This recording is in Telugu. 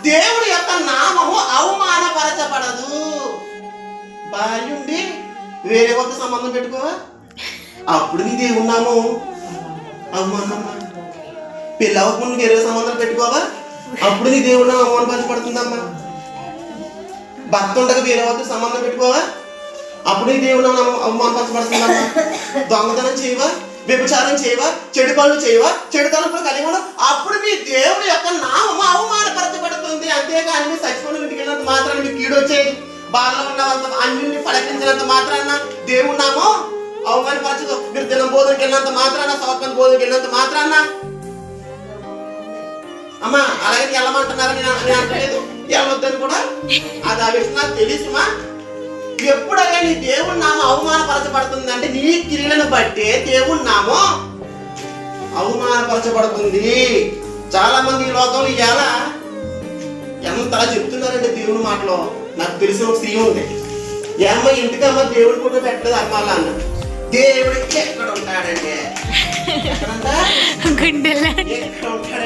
దేవుడి యొక్క నామము అవమానపరచబడదు. భార్యుండి వేరే ఒక సంబంధం పెట్టుకోవా, అప్పుడు నీ దేవుడి నామం అవమానం. పెళ్ళి అవ్వకుండా వేరే సంబంధం పెట్టుకోవా, అప్పుడు నీ దేవుడి నామం అవమానపరచబడుతుందమ్మా. భర్త ఉండగా వేరే ఒక సంబంధం పెట్టుకోవా, అప్పుడు నీ దేవుడి నామం అవమానపరచబడుతుందమ్మా. దొంగతనం చేయవా, వ్యభిచారం చేయవా, చెడు పనులు చేయవా, చెడు తలుపులు కలిగి ఉండవు, అప్పుడు మీ దేవుడి యొక్క నామము అవమానపరచబడుతుంది. అంతేగాని మీరు చచ్చిపోయిన ఇంటికి వెళ్ళినంత మాత్రాన్ని మీకు కీడు వచ్చేది, బాధలో ఉన్నంత అన్నింటినీ పలకరించినంత మాత్రాన దేవుడి నామం అవమానపరచదు. మీరు దినం బోధనకి వెళ్ళినంత మాత్రాన, సంవత్సరం బోధనకి వెళ్ళినంత మాత్రాన అమ్మా అలాగే వెళ్ళమంటున్నారని నేను అంటలేదు, వెళ్ళొద్దని కూడా. అది ఆ విషయం నాకు తెలుసుమా. ఎప్పుడైనా నీ దేవుడి నామం అవమానపరచబడుతుంది అంటే నీ క్రియలను బట్టే దేవుడి నామం అవమానపరచబడుతుంది. చాలా మంది ఈ లోకంలో ఇలా ఎంత చెప్తున్నారంటే దేవుడి మాటలో. నాకు తెలిసిన ఒక స్త్రీ ఉంది, ఏమ్మ ఇంటికమ్మ దేవుడి కూడా పెట్టలేదు అమ్మాల అన్న. దేవుడికి ఎక్కడ ఉంటాడంటే ఎక్కడ ఉంటాడు.